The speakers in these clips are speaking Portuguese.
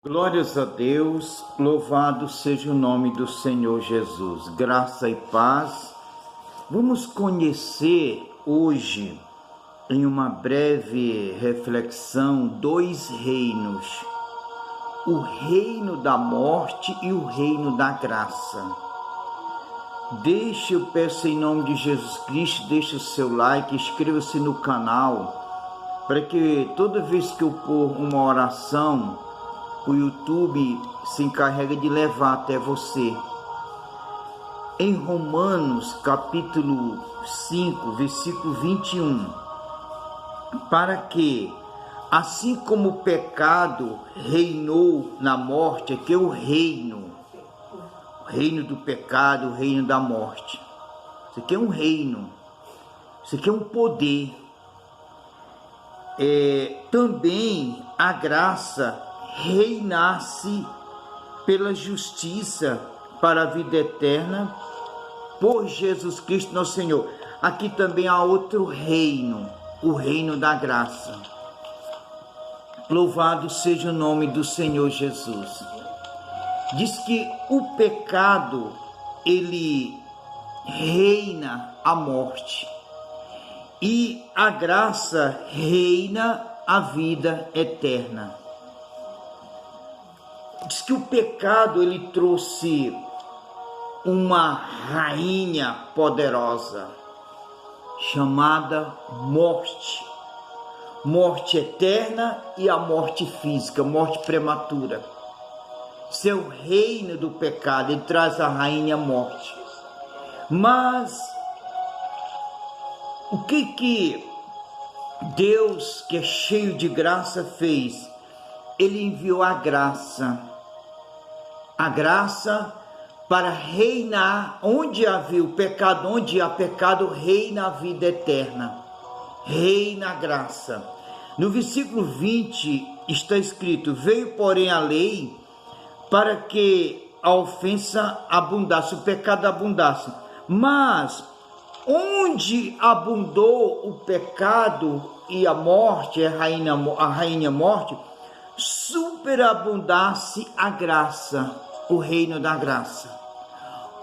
Glórias a Deus, louvado seja o nome do Senhor Jesus. Graça e paz. Vamos conhecer hoje, em uma breve reflexão, dois reinos: o reino da morte e o reino da graça. Eu peço em nome de Jesus Cristo, deixe o seu like, inscreva-se no canal, para que toda vez que eu pôr uma oração, o YouTube se encarrega de levar até você. Em Romanos capítulo 5, versículo 21, para que, assim como o pecado reinou na morte, aqui é o reino do pecado, o reino da morte. Isso aqui é um reino, isso aqui é um poder. Também a graça reinasse pela justiça para a vida eterna por Jesus Cristo nosso Senhor. Aqui também há outro reino, o reino da graça. Louvado seja o nome do Senhor Jesus. Diz que o pecado, ele reina a morte, e a graça reina a vida eterna. Diz que o pecado, ele trouxe uma rainha poderosa chamada morte. Morte eterna e a morte física, morte prematura. Seu reino do pecado, ele traz a rainha morte. Mas o que Deus, que é cheio de graça, fez? Ele enviou a graça para reinar onde havia o pecado, onde há pecado, reina a vida eterna, reina a graça. No versículo 20 está escrito: veio porém a lei para que a ofensa abundasse, o pecado abundasse, mas onde abundou o pecado e a morte, a rainha morte, superabundasse a graça, o reino da graça.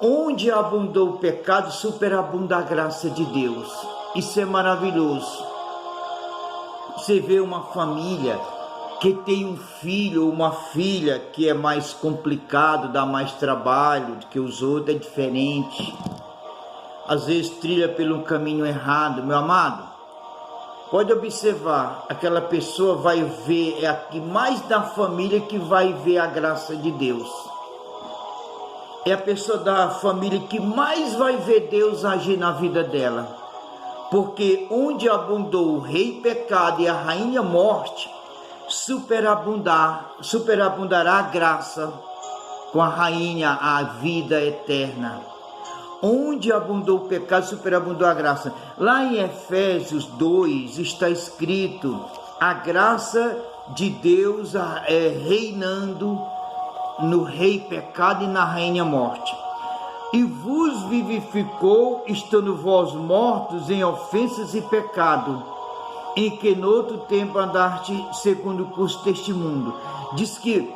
Onde abundou o pecado, superabunda a graça de Deus. Isso é maravilhoso. Você vê uma família que tem um filho ou uma filha que é mais complicado, dá mais trabalho do que os outros, é diferente. Às vezes trilha pelo caminho errado, meu amado. Pode observar, aquela pessoa vai ver, é aqui mais da família que vai ver a graça de Deus. É a pessoa da família que mais vai ver Deus agir na vida dela. Porque onde abundou o rei pecado e a rainha morte, superabundará a graça com a rainha, a vida eterna. Onde abundou o pecado, superabundou a graça. Lá em Efésios 2 está escrito: a graça de Deus reinando no rei pecado e na rainha morte. E vos vivificou, estando vós mortos em ofensas e pecado, em que no outro tempo andaste segundo o curso deste mundo. Diz que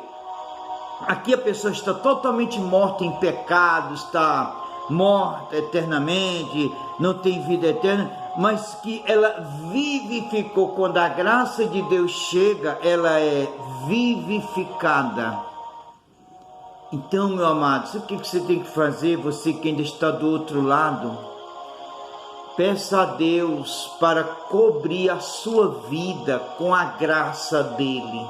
aqui a pessoa está totalmente morta em pecado, está morta eternamente, não tem vida eterna, mas que ela vivificou. Quando a graça de Deus chega, ela é vivificada. Então, meu amado, sabe o que você tem que fazer? Você que ainda está do outro lado, peça a Deus para cobrir a sua vida com a graça dele.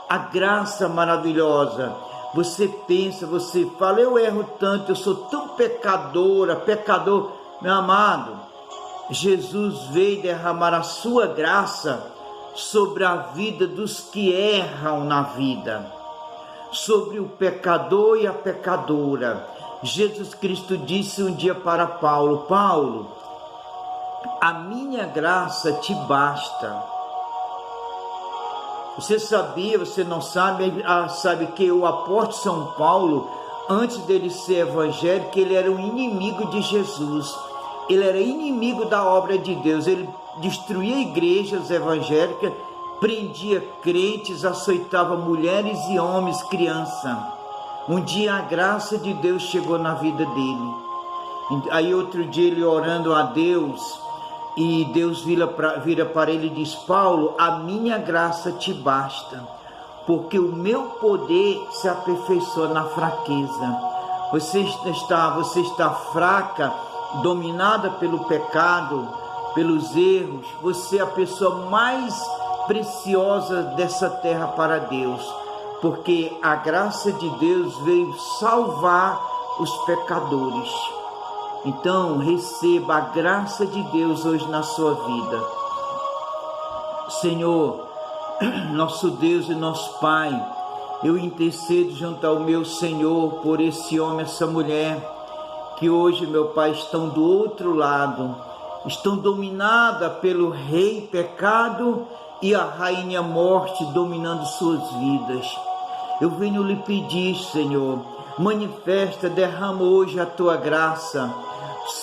A graça maravilhosa. Você pensa, você fala: eu erro tanto, eu sou tão pecador. Meu amado, Jesus veio derramar a sua graça sobre a vida dos que erram na vida, sobre o pecador e a pecadora. Jesus Cristo disse um dia para Paulo: Paulo, a minha graça te basta. Você sabia, você não sabe, sabe que o apóstolo São Paulo, antes dele ser evangélico, ele era um inimigo de Jesus. Ele era inimigo da obra de Deus. Ele destruía igrejas evangélicas prendia crentes, açoitava mulheres e homens, criança. Um dia a graça de Deus chegou na vida dele. Aí outro dia ele orando a Deus, e Deus vira para ele e diz: Paulo, a minha graça te basta, porque o meu poder se aperfeiçoa na fraqueza. Você está fraca, dominada pelo pecado, pelos erros. Você é a pessoa mais preciosa dessa terra para Deus, porque a graça de Deus veio salvar os pecadores. Então receba a graça de Deus hoje na sua vida. Senhor, nosso Deus e nosso Pai, eu intercedo junto ao meu Senhor por esse homem, essa mulher, que hoje, meu Pai, estão do outro lado, estão dominadas pelo rei pecado e a rainha morte dominando suas vidas. Eu venho lhe pedir, Senhor, manifesta, derrama hoje a tua graça,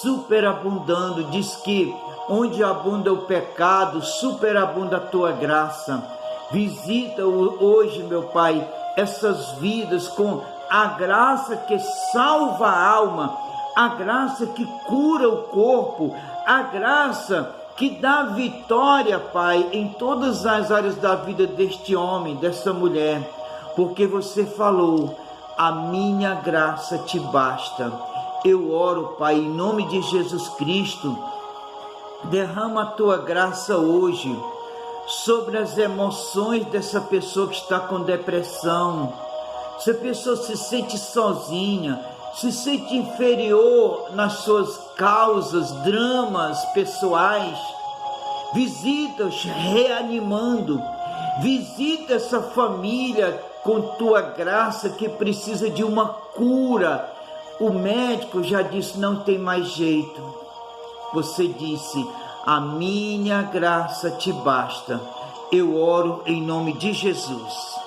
superabundando. Diz que onde abunda o pecado, superabunda a tua graça. Visita hoje, meu Pai, essas vidas com a graça que salva a alma, a graça que cura o corpo, a graça que dá vitória, Pai, em todas as áreas da vida deste homem, dessa mulher, porque você falou: a minha graça te basta. Eu oro, Pai, em nome de Jesus Cristo, derrama a tua graça hoje sobre as emoções dessa pessoa que está com depressão. Se a pessoa se sente sozinha, se sente inferior nas suas causas, dramas pessoais, visita-os reanimando, visita essa família com tua graça que precisa de uma cura. O médico já disse: não tem mais jeito. Você disse: a minha graça te basta. Eu oro em nome de Jesus.